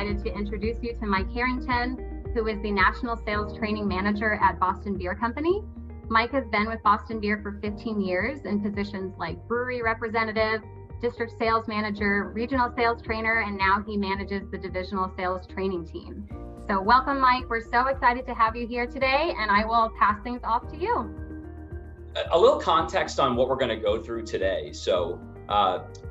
excited to introduce you to Mike Harrington, who is the National Sales Training Manager at Boston Beer Company. Mike has been with Boston Beer for 15 years in positions like brewery representative, district sales manager, regional sales trainer, and now he manages the divisional sales training team. So welcome, Mike. We're so excited to have you here today, and I will pass things off to you. A little context on what we're going to go through today. So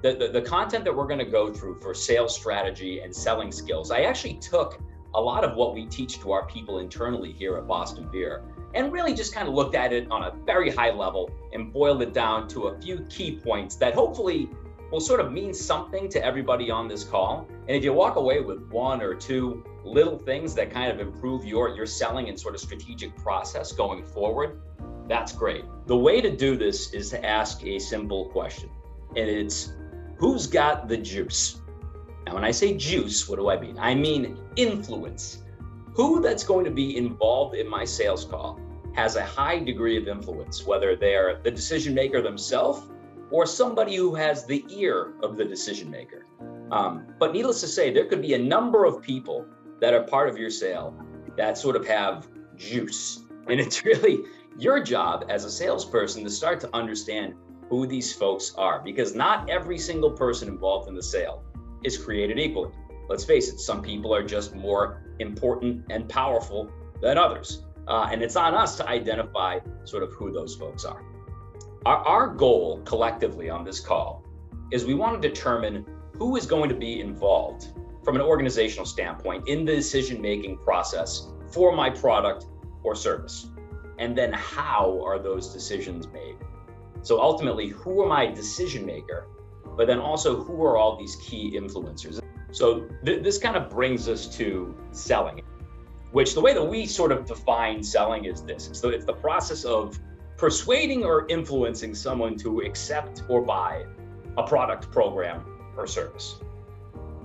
the content that we're going to go through for sales strategy and selling skills, I actually took a lot of what we teach to our people internally here at Boston Beer and really just kind of looked at it on a very high level and boiled it down to a few key points that hopefully will sort of mean something to everybody on this call. And if you walk away with one or two little things that kind of improve your selling and sort of strategic process going forward, that's great. The way to do this is to ask a simple question, and it's, who's got the juice? Now, when I say juice, what do I mean? I mean influence. Who that's going to be involved in my sales call has a high degree of influence, whether they're the decision maker themselves or somebody who has the ear of the decision maker. But needless to say, there could be a number of people that are part of your sale that sort of have juice. And it's really your job as a salesperson to start to understand who these folks are, because not every single person involved in the sale is created equally. Let's face it, some people are just more important and powerful than others. And it's on us to identify sort of who those folks are. Our goal collectively on this call is we want to determine who is going to be involved from an organizational standpoint in the decision-making process for my product or service. And then how are those decisions made? So ultimately, who am I decision maker, but then also who are all these key influencers? So this kind of brings us to selling, which the way that we sort of define selling is this. So it's the process of persuading or influencing someone to accept or buy a product, program, or service.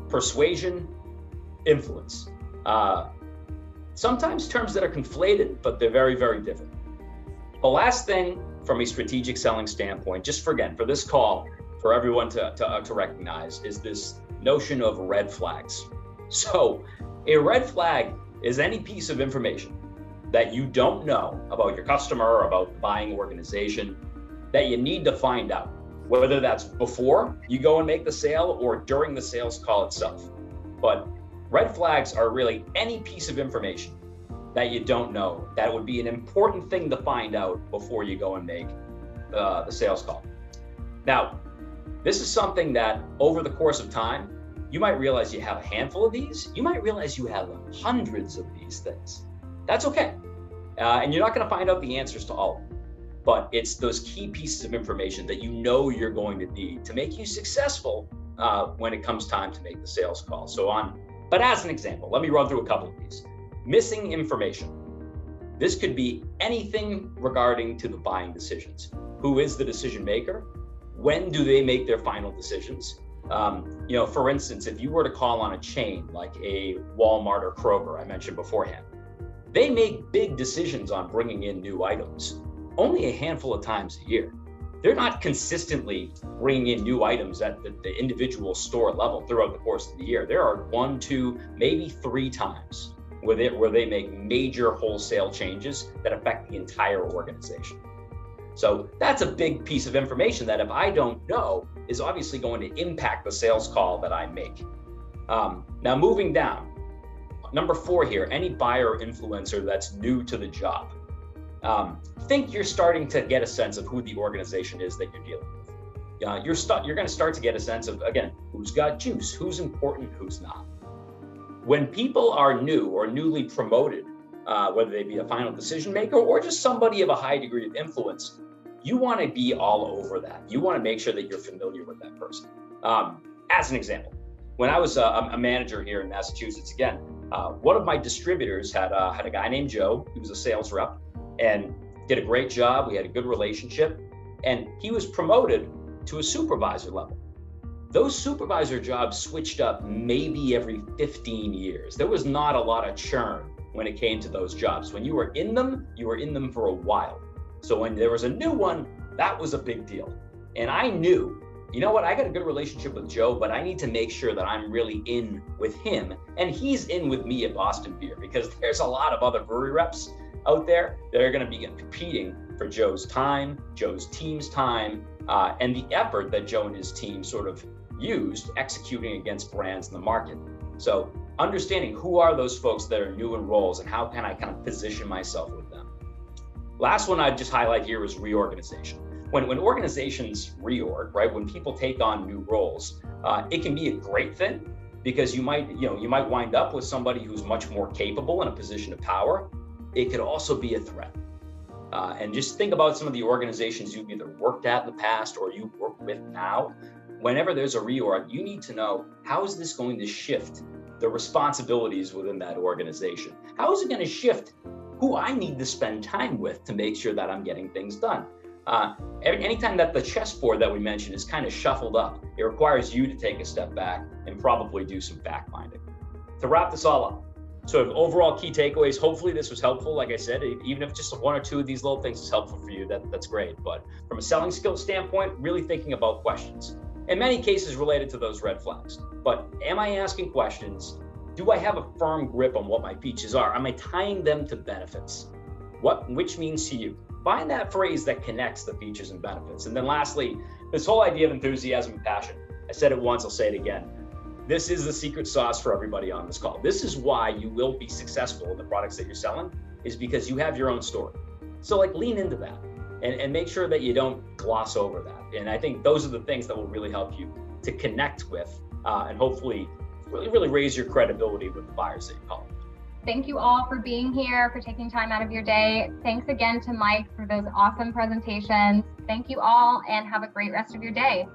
Persuasion, influence. Sometimes terms that are conflated, but they're very, very different. The last thing from a strategic selling standpoint, just for this call, for everyone to recognize, is this notion of red flags. So a red flag is any piece of information that you don't know about your customer or about the buying organization that you need to find out, whether that's before you go and make the sale or during the sales call itself. But red flags are really any piece of information that you don't know that would be an important thing to find out before you go and make the sales call. Now, this is something that over the course of time, you might realize you have a handful of these. You might realize you have hundreds of these things. That's okay. And you're not going to find out the answers to all of them. But it's those key pieces of information that you know you're going to need to make you successful when it comes time to make the sales call. But as an example, let me run through a couple of these. Missing information. This could be anything regarding to the buying decisions. Who is the decision maker? When do they make their final decisions? For instance, if you were to call on a chain like a Walmart or Kroger, I mentioned beforehand, they make big decisions on bringing in new items only a handful of times a year. They're not consistently bringing in new items at the individual store level throughout the course of the year. There are 1, 2, maybe 3 times where they make major wholesale changes that affect the entire organization. So that's a big piece of information that if I don't know is obviously going to impact the sales call that I make. Now moving down, number 4 here, any buyer or influencer that's new to the job. Think you're starting to get a sense of who the organization is that you're dealing with. You're going to start to get a sense of, again, who's got juice, who's important, who's not. When people are new or newly promoted, whether they be a final decision maker or just somebody of a high degree of influence, you want to be all over that. You want to make sure that you're familiar with that person. As an example, when I was a manager here in Massachusetts, again, one of my distributors had a guy named Joe. He was a sales rep and did a great job. We had a good relationship, and he was promoted to a supervisor level. Those supervisor jobs switched up maybe every 15 years. There was not a lot of churn when it came to those jobs. When you were in them, you were in them for a while. So when there was a new one, that was a big deal. And I knew you know what, I got a good relationship with Joe, but I need to make sure that I'm really in with him and he's in with me at Boston Beer, because there's a lot of other brewery reps out there that are going to be competing for Joe's time, Joe's team's time, and the effort that Joe and his team sort of used executing against brands in the market. So understanding who are those folks that are new in roles and how can I kind of position myself with them. Last one I'd just highlight here is reorganization. When organizations reorg, right, when people take on new roles, it can be a great thing because you might wind up with somebody who's much more capable in a position of power. It could also be a threat. And just think about some of the organizations you've either worked at in the past or you work with now. Whenever there's a reorg, you need to know, how is this going to shift the responsibilities within that organization? How is it going to shift who I need to spend time with to make sure that I'm getting things done? Anytime that the chessboard that we mentioned is kind of shuffled up, it requires you to take a step back and probably do some fact finding. To wrap this all up, sort of overall key takeaways, hopefully this was helpful. Like I said, even if just one or two of these little things is helpful for you, that's great. But from a selling skill standpoint, really thinking about questions. In many cases related to those red flags. But am I asking questions? Do I have a firm grip on what my features are? Am I tying them to benefits? Which means to you? Find that phrase that connects the features and benefits. And then lastly, this whole idea of enthusiasm and passion. I said it once, I'll say it again. This is the secret sauce for everybody on this call. This is why you will be successful in the products that you're selling, is because you have your own story. So lean into that and make sure that you don't gloss over that. And I think those are the things that will really help you to connect with and hopefully really raise your credibility with the buyers that you call. Thank you all for being here, for taking time out of your day. Thanks again to Mike for those awesome presentations. Thank you all and have a great rest of your day.